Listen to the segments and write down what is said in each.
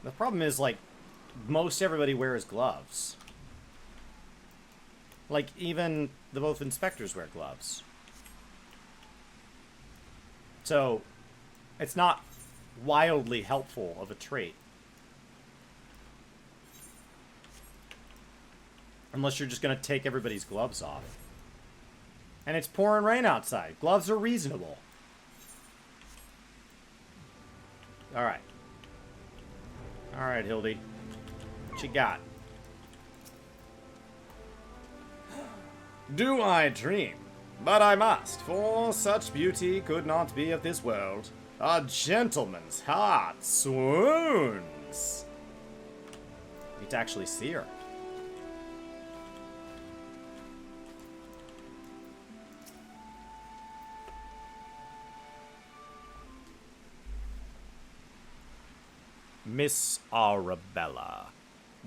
The problem is, like, most everybody wears gloves. Like, even both inspectors wear gloves. So, it's not wildly helpful of a trait. Unless you're just going to take everybody's gloves off. And it's pouring rain outside. Gloves are reasonable. Alright. Alright, Hildy. What you got? Do I dream? But I must, for such beauty could not be of this world. A gentleman's heart swoons. Need to actually see her. Miss Arabella,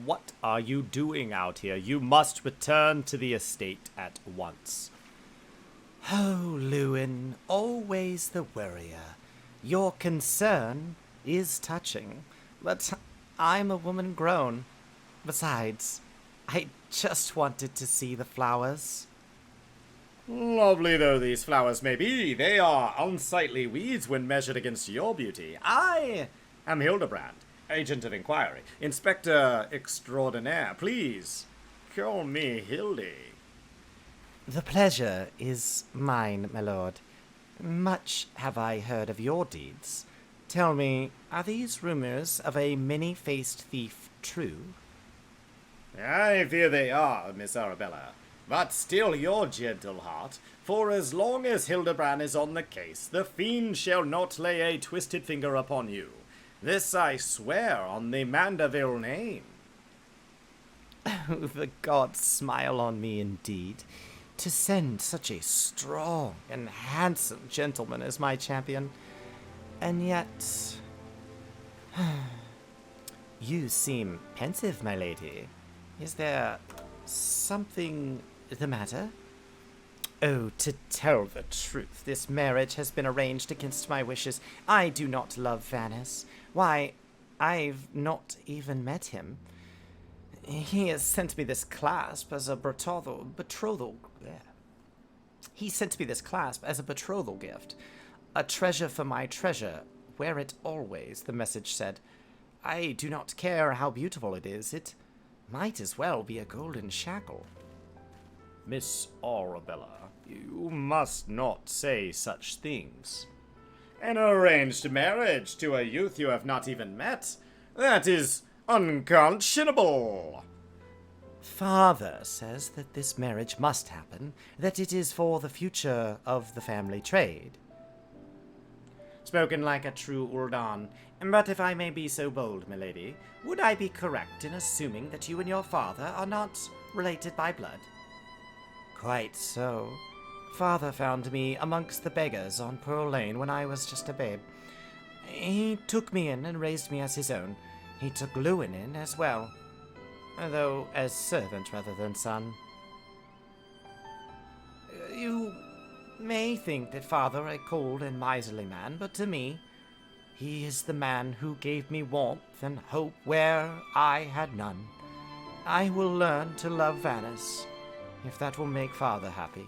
what are you doing out here? You must return to the estate at once. Oh, Lewin, always the worrier. Your concern is touching, but I'm a woman grown. Besides, I just wanted to see the flowers. Lovely though these flowers may be, they are unsightly weeds when measured against your beauty. I am Hildibrand, agent of inquiry, inspector extraordinaire. Please, call me Hildy. The pleasure is mine, my lord. Much have I heard of your deeds. Tell me, are these rumors of a many-faced thief true? I fear they are, Miss Arabella. But still your gentle heart, for as long as Hildibrand is on the case, the fiend shall not lay a twisted finger upon you. This I swear on the Mandeville name. Oh, the gods smile on me indeed. To send such a strong and handsome gentleman as my champion. And yet... You seem pensive, my lady. Is there something the matter? Oh, to tell the truth, this marriage has been arranged against my wishes. I do not love Vanis. Why, I've not even met him. He has sent me this clasp as a betrothal. He sent me this clasp as a betrothal gift. A treasure for my treasure. Wear it always, the message said. I do not care how beautiful it is. It might as well be a golden shackle. Miss Arabella, you must not say such things. An arranged marriage to a youth you have not even met? That is unconscionable. Father says that this marriage must happen, that it is for the future of the family trade. Spoken like a true Urdan. But if I may be so bold, milady, would I be correct in assuming that you and your father are not related by blood? Quite so. Father found me amongst the beggars on Pearl Lane when I was just a babe. He took me in and raised me as his own. He took Lewin in as well, though as servant rather than son. You may think that Father a cold and miserly man, but to me, he is the man who gave me warmth and hope where I had none. I will learn to love Vanis, if that will make Father happy.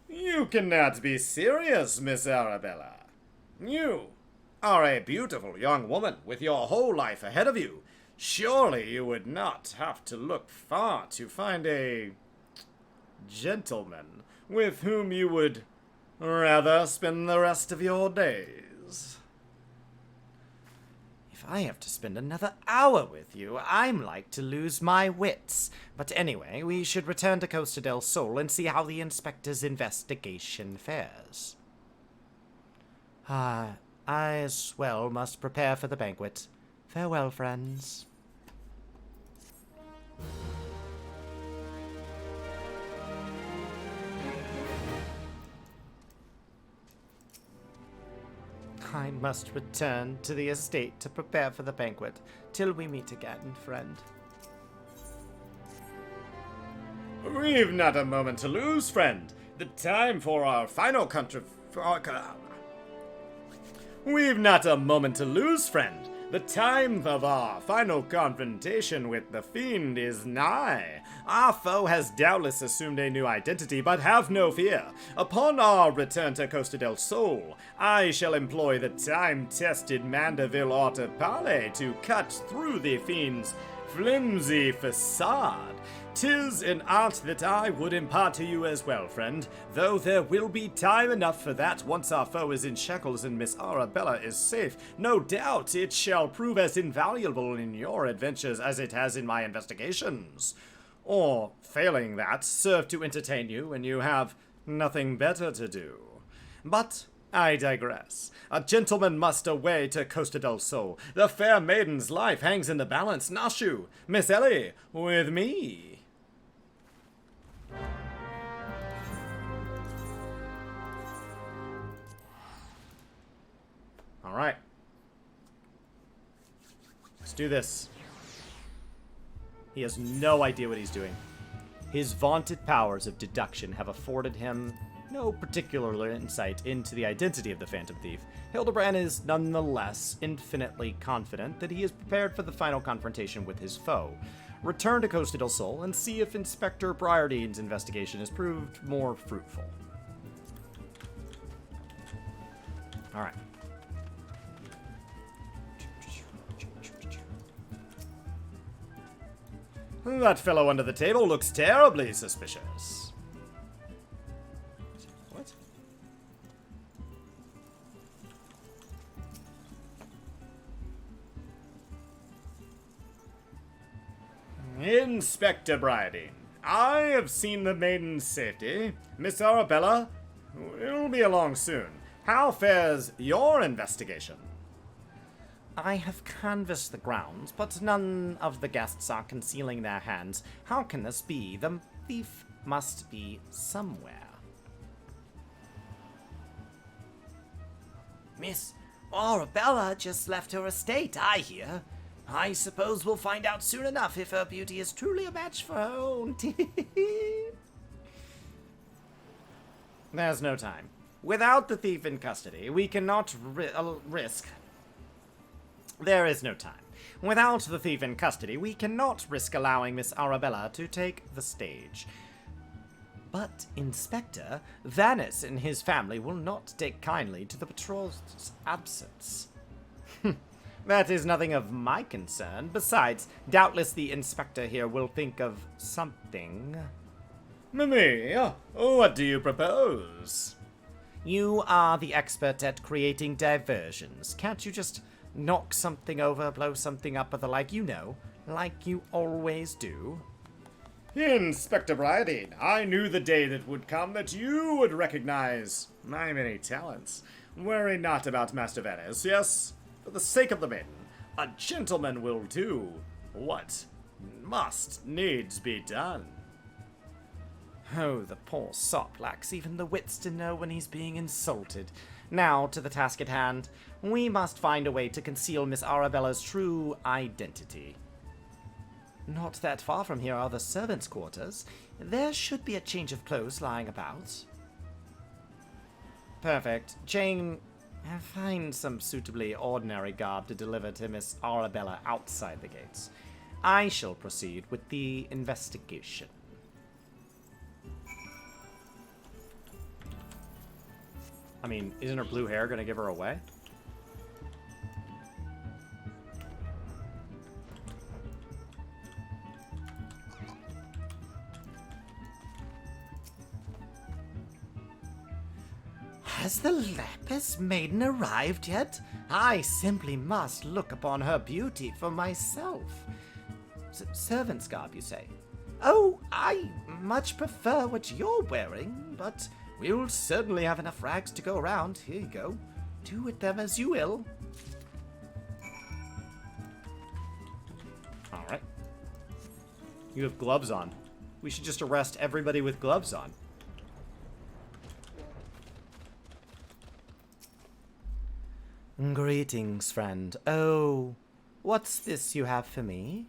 You cannot be serious, Miss Arabella. You are a beautiful young woman with your whole life ahead of you. Surely you would not have to look far to find a gentleman with whom you would rather spend the rest of your days. If I have to spend another hour with you, I'm like to lose my wits. But anyway, we should return to Costa del Sol and see how the inspector's investigation fares. I as well must prepare for the banquet. Farewell, friends. I must return to the estate to prepare for the banquet. Till we meet again, friend. We've not a moment to lose, friend. The time for our final We've not a moment to lose, friend. The time of our final confrontation with the fiend is nigh. Our foe has doubtless assumed a new identity, but have no fear. Upon our return to Costa del Sol, I shall employ the time-tested Mandeville Autopale to cut through the fiend's flimsy facade. 'Tis an art that I would impart to you as well, friend, though there will be time enough for that once our foe is in shackles and Miss Arabella is safe. No doubt it shall prove as invaluable in your adventures as it has in my investigations. Or, failing that, serve to entertain you when you have nothing better to do. But I digress. A gentleman must away to Costa del Sol. The fair maiden's life hangs in the balance. Nashu, Miss Ellie, with me. All right. Let's do this. He has no idea what he's doing. His vaunted powers of deduction have afforded him no particular insight into the identity of the Phantom Thief. Hildibrand is nonetheless infinitely confident that he is prepared for the final confrontation with his foe. Return to Costa del Sol and see if Inspector Briardine's investigation has proved more fruitful. Alright. That fellow under the table looks terribly suspicious. What? Inspector Briardine, I have seen the maiden's safety. Miss Arabella will be along soon. How fares your investigation? I have canvassed the grounds, but none of the guests are concealing their hands. How can this be? The thief must be somewhere. Miss Arabella just left her estate, I hear. I suppose we'll find out soon enough if her beauty is truly a match for her own. There's no time. Without the thief in custody, we cannot risk... There is no time. Without the thief in custody, we cannot risk allowing Miss Arabella to take the stage. But, Inspector, Vanis and his family will not take kindly to the patrol's absence. That is nothing of my concern. Besides, doubtless the Inspector here will think of something. Mimi, what do you propose? You are the expert at creating diversions. Can't you just knock something over, blow something up, or the like, like you always do? Inspector Briardine, I knew the day that would come that you would recognize my many talents. Worry not about Master Vanis, yes? For the sake of the maiden, a gentleman will do what must needs be done. Oh, the poor sop lacks even the wits to know when he's being insulted. Now, to the task at hand. We must find a way to conceal Miss Arabella's true identity. Not that far from here are the servants' quarters. There should be a change of clothes lying about. Perfect. Jane, find some suitably ordinary garb to deliver to Miss Arabella outside the gates. I shall proceed with the investigation. I mean, isn't her blue hair gonna give her away? Has the Lapis maiden arrived yet? I simply must look upon her beauty for myself. Servant's garb, you say? Oh, I much prefer what you're wearing, but we'll certainly have enough rags to go around. Here you go. Do with them as you will. Alright. You have gloves on. We should just arrest everybody with gloves on. Greetings, friend. Oh, what's this you have for me?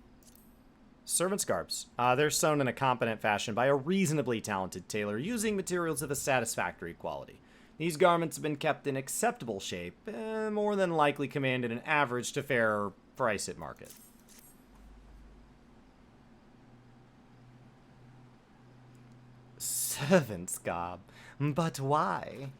Servant's garbs. They're sewn in a competent fashion by a reasonably talented tailor using materials of a satisfactory quality. These garments have been kept in acceptable shape, more than likely commanded an average to fair price at market. Servant's garb. But why?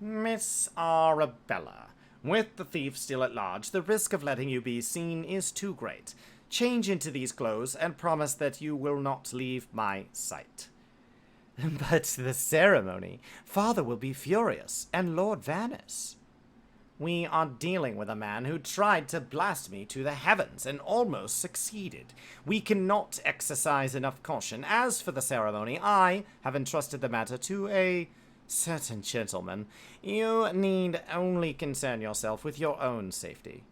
Miss Arabella, with the thief still at large, the risk of letting you be seen is too great. Change into these clothes and promise that you will not leave my sight. But the ceremony. Father will be furious, and Lord Vannis. We are dealing with a man who tried to blast me to the heavens and almost succeeded. We cannot exercise enough caution. As for the ceremony, I have entrusted the matter to a certain gentleman. You need only concern yourself with your own safety.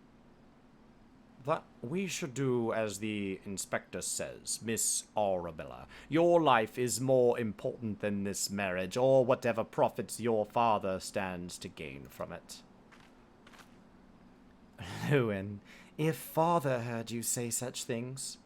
But we should do as the inspector says, Miss Arabella. Your life is more important than this marriage, or whatever profits your father stands to gain from it. Lewin, if father heard you say such things...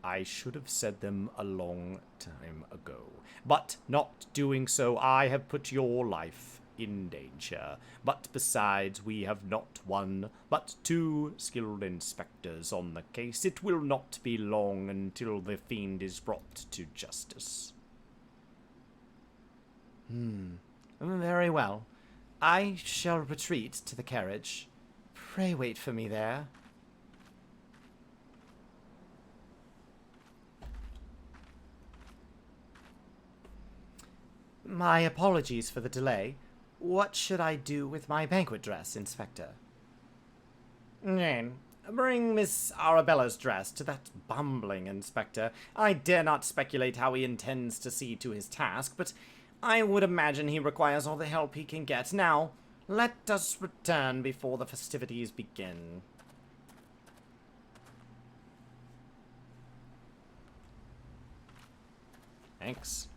I should have said them a long time ago. But not doing so, I have put your life in danger. But besides, we have not one, but two skilled inspectors on the case. It will not be long until the fiend is brought to justice. Very well. I shall retreat to the carriage. Pray wait for me there. My apologies for the delay. What should I do with my banquet dress, Inspector? Jane, bring Miss Arabella's dress to that bumbling inspector. I dare not speculate how he intends to see to his task, but I would imagine he requires all the help he can get. Now, let us return before the festivities begin. Thanks.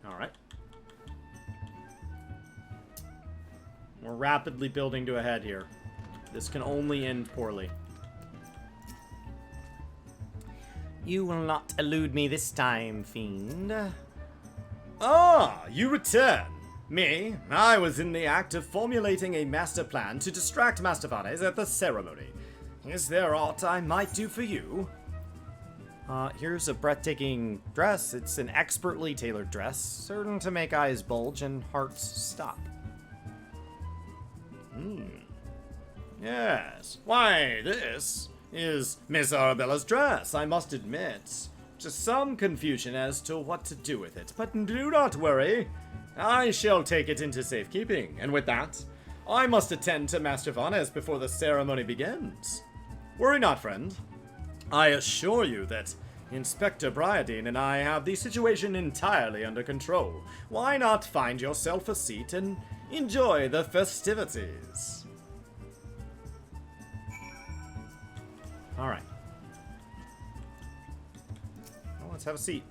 Alright. We're rapidly building to a head here. This can only end poorly. You will not elude me this time, fiend. Ah, you return. Me? I was in the act of formulating a master plan to distract Master Vannes at the ceremony. Is there aught I might do for you? Here's a breathtaking dress. It's an expertly tailored dress, certain to make eyes bulge and hearts stop. Yes. Why, this is Miss Arabella's dress, I must admit. Just some confusion as to what to do with it, but do not worry. I shall take it into safekeeping, and with that, I must attend to Master Vannes before the ceremony begins. Worry not, friend. I assure you that Inspector Bryadine and I have the situation entirely under control. Why not find yourself a seat and enjoy the festivities? Alright. Well, let's have a seat.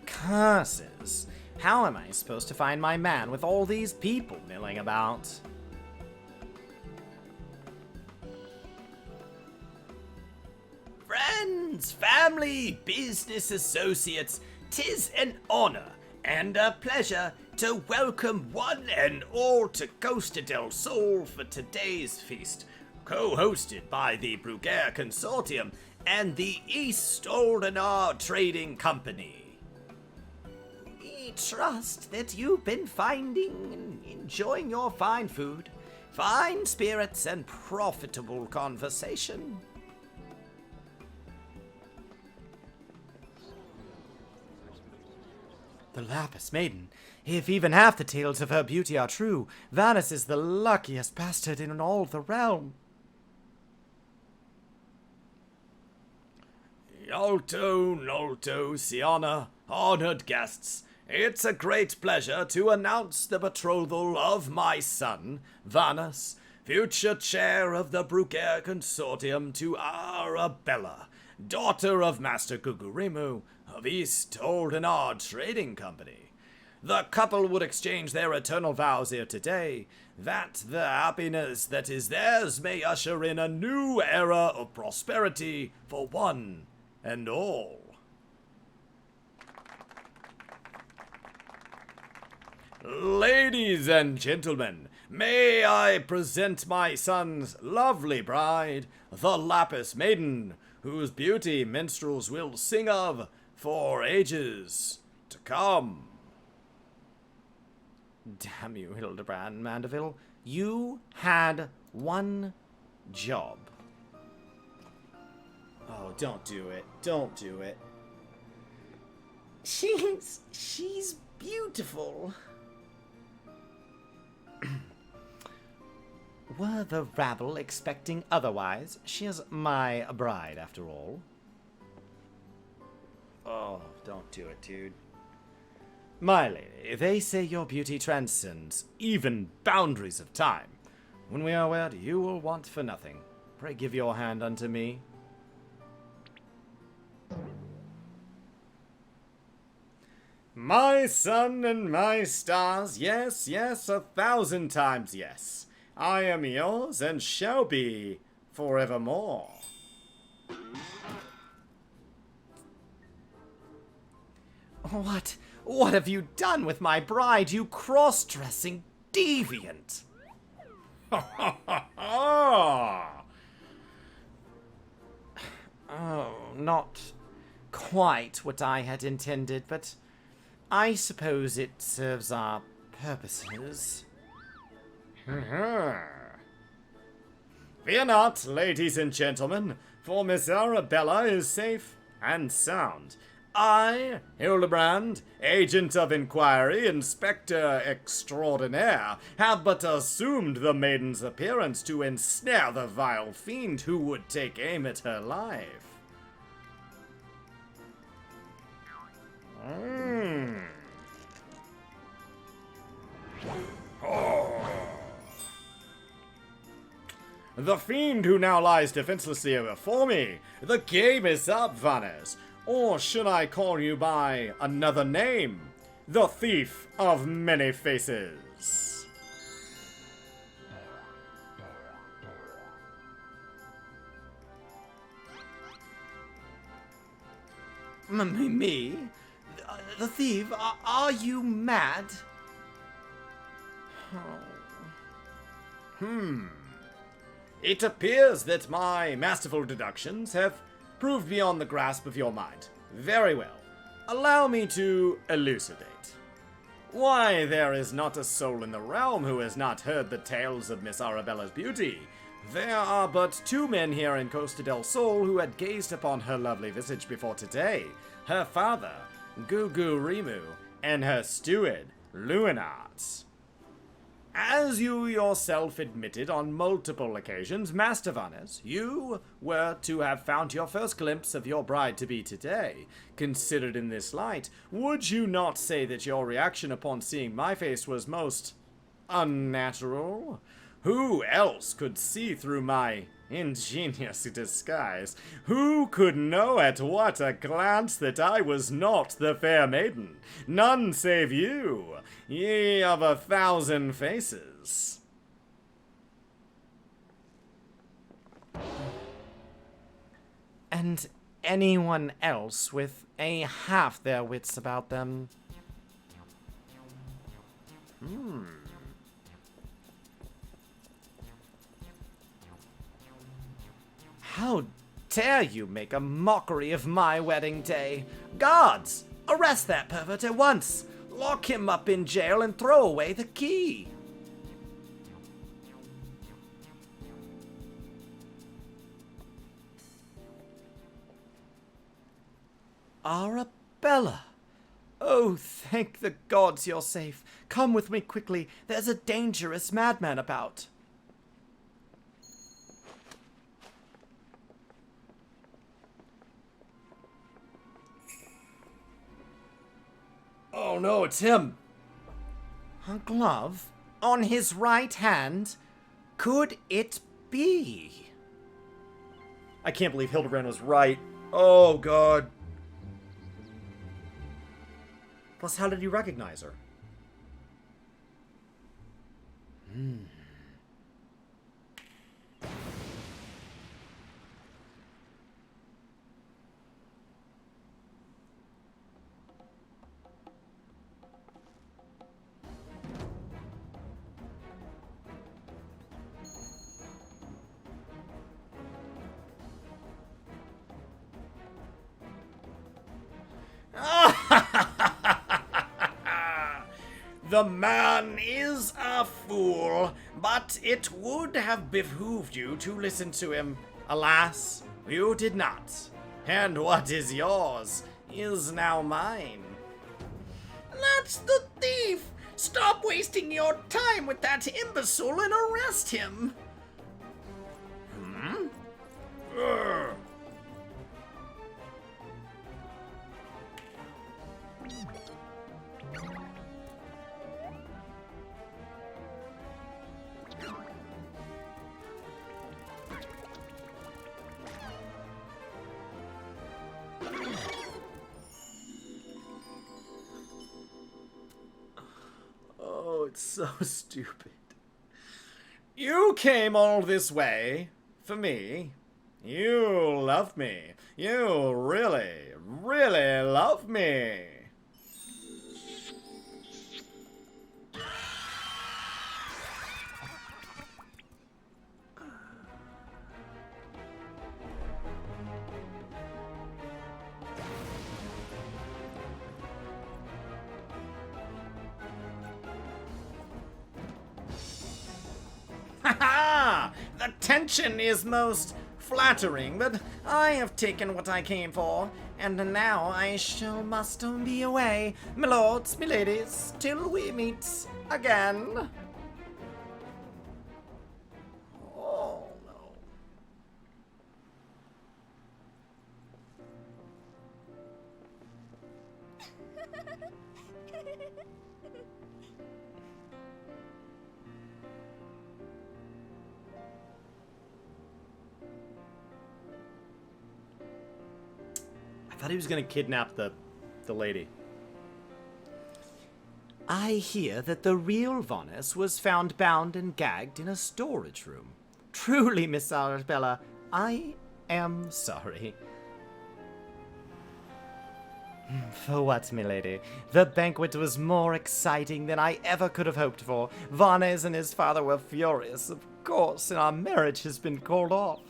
Curses! How am I supposed to find my man with all these people milling about? Friends, family, business associates, 'tis an honor and a pleasure to welcome one and all to Costa del Sol for today's feast, co-hosted by the Bruguère Consortium and the East Oldenar Trading Company. We trust that you've been finding and enjoying your fine food, fine spirits, and profitable conversation. The Lapis Maiden. If even half the tales of her beauty are true, Vannis is the luckiest bastard in all the realm. Yalto, Nolto, Siana, honored guests, it's a great pleasure to announce the betrothal of my son, Vannis, future chair of the Brucaire Consortium, to Arabella, daughter of Master Gugurimu of East Oldenar Trading Company. The couple would exchange their eternal vows here today, that the happiness that is theirs may usher in a new era of prosperity for one and all. Ladies and gentlemen, may I present my son's lovely bride, the Lapis Maiden, whose beauty minstrels will sing of for ages to come. Damn you, Hildibrand Mandeville. You had one job. Oh, don't do it. Don't do it. She's beautiful. Were the rabble expecting otherwise? She is my bride, after all. Oh, don't do it, dude. My lady, they say your beauty transcends even boundaries of time. When we are wed, you will want for nothing. Pray give your hand unto me. My sun and my stars, yes, yes, 1,000 times yes. I am yours and shall be forevermore. What have you done with my bride, you cross-dressing deviant? Oh, not quite what I had intended, but I suppose it serves our purposes. Fear not, ladies and gentlemen, for Miss Arabella is safe and sound. I, Hildibrand, agent of inquiry, inspector extraordinaire, have but assumed the maiden's appearance to ensnare the vile fiend who would take aim at her life. The fiend who now lies defenselessly before me. The game is up, Vannes. Or should I call you by another name? The Thief of Many Faces. Me? The thief? Are you mad? It appears that my masterful deductions have proved beyond the grasp of your mind. Very well. Allow me to elucidate. Why, there is not a soul in the realm who has not heard the tales of Miss Arabella's beauty. There are but 2 men here in Costa del Sol who had gazed upon her lovely visage before today. Her father, Gugu Rimu, and her steward, Luinart. As you yourself admitted on multiple occasions, Master Vannes, you were to have found your first glimpse of your bride-to-be today. Considered in this light, would you not say that your reaction upon seeing my face was most unnatural? Who else could see through my ingenious disguise? Who could know at what a glance that I was not the fair maiden? None save you, ye of 1,000 faces. And anyone else with a half their wits about them? How dare you make a mockery of my wedding day? Guards! Arrest that pervert at once! Lock him up in jail and throw away the key! Arabella! Oh, thank the gods you're safe. Come with me quickly. There's a dangerous madman about. Oh no, it's him! A glove? On his right hand? could it be? I can't believe Hildibrand was right. Oh, God. Plus, how did he recognize her? The man is a fool, but it would have behooved you to listen to him. Alas, you did not. And what is yours is now mine. That's the thief! Stop wasting your time with that imbecile and arrest him! Ugh. Oh, it's so stupid. You came all this way for me. You love me. You really, really love me. Ha! The tension is most flattering, but I have taken what I came for, and now I must be away, my lords, my ladies, till we meet again. Oh no. I thought he was gonna kidnap the lady. I hear that the real Vonnis was found bound and gagged in a storage room. Truly, Miss Arabella, I am sorry. For what, milady? The banquet was more exciting than I ever could have hoped for. Varnes and his father were furious, of course, and our marriage has been called off.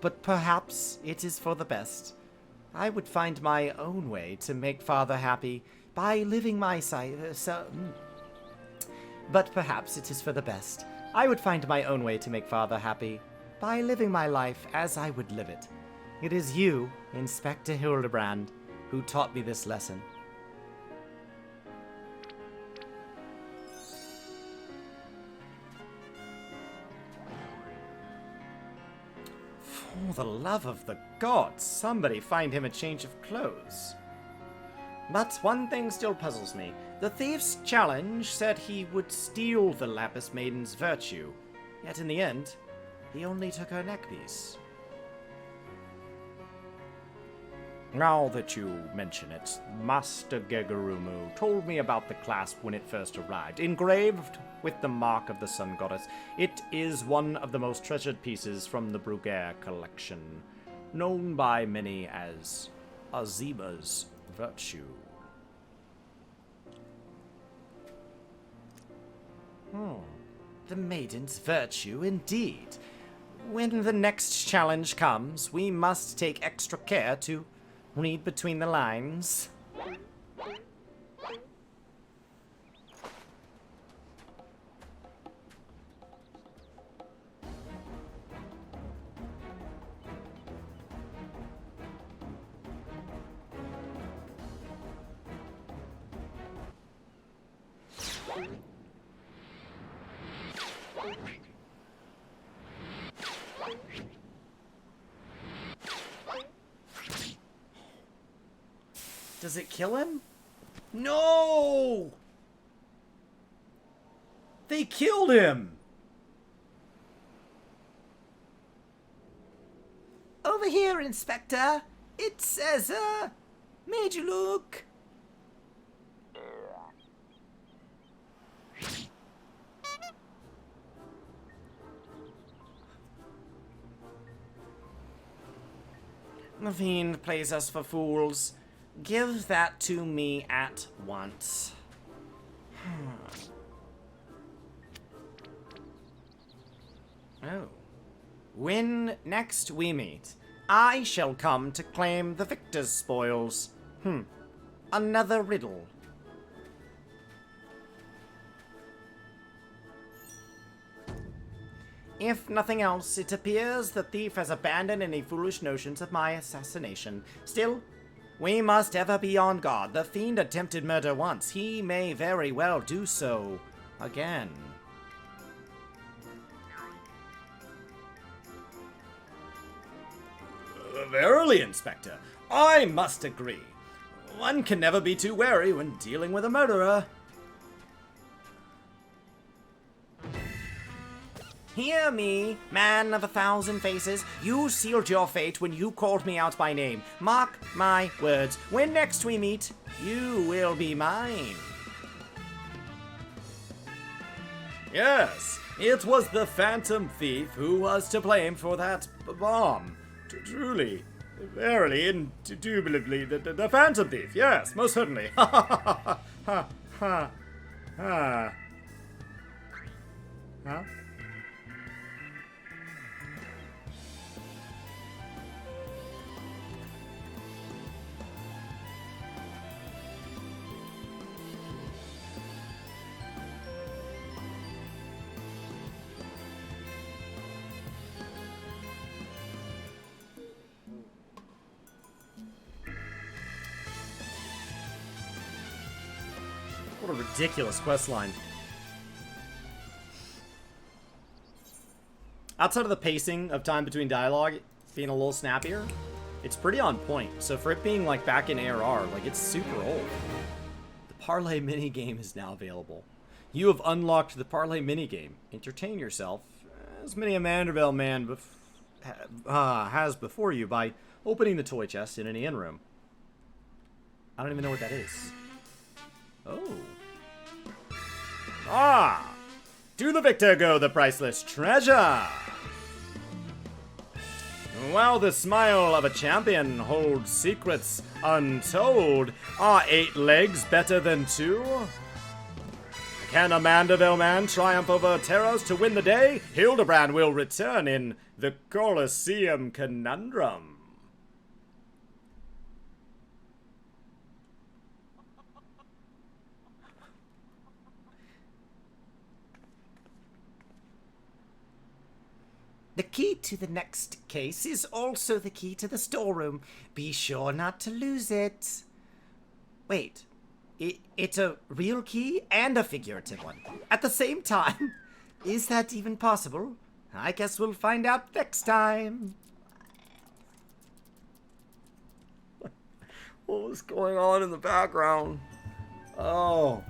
But perhaps it is for the best. I would find my own way to make father happy by living my But perhaps it is for the best. I would find my own way to make father happy by living my life as I would live it. It is you, Inspector Hildibrand, who taught me this lesson. For the love of the gods, somebody find him a change of clothes. But one thing still puzzles me. The thief's challenge said he would steal the Lapis Maiden's virtue, yet in the end, he only took her neckpiece. Now that you mention it, Master Gegarumu told me about the clasp when it first arrived, engraved with the mark of the Sun Goddess. It is one of the most treasured pieces from the Bruguiere collection, known by many as Azima's virtue. The maiden's virtue, indeed. When the next challenge comes, we must take extra care to read between the lines. Does it kill him? No! They killed him! Over here, Inspector. It says, made you look. The fiend plays us for fools. Give that to me at once. Oh. When next we meet, I shall come to claim the victor's spoils. Another riddle. If nothing else, it appears the thief has abandoned any foolish notions of my assassination. Still, we must ever be on guard. The fiend attempted murder once. He may very well do so again. Verily, Inspector, I must agree. One can never be too wary when dealing with a murderer. Hear me, man of 1,000 faces. You sealed your fate when you called me out by name. Mark my words. When next we meet, you will be mine. Yes, it was the Phantom Thief who was to blame for that bomb. Truly, verily, indubitably, the Phantom Thief. Yes, most certainly. Ha ha ha ha ha ha. Huh? What a ridiculous questline. Outside of the pacing of time between dialogue being a little snappier, it's pretty on point. So for it being like back in ARR, like it's super old. The Parlay minigame is now available. You have unlocked the Parlay minigame. Entertain yourself, as many a Manderville man has before you, by opening the toy chest in any inn room. I don't even know what that is. Oh. Ah! To the victor go the priceless treasure! While the smile of a champion holds secrets untold, are 8 legs better than 2? Can a Manderville man triumph over Terros to win the day? Hildibrand will return in the Colosseum Conundrum. The key to the next case is also the key to the storeroom. Be sure not to lose it. Wait, it's a real key and a figurative one at the same time? Is that even possible? I guess we'll find out next time. What was going on in the background? Oh.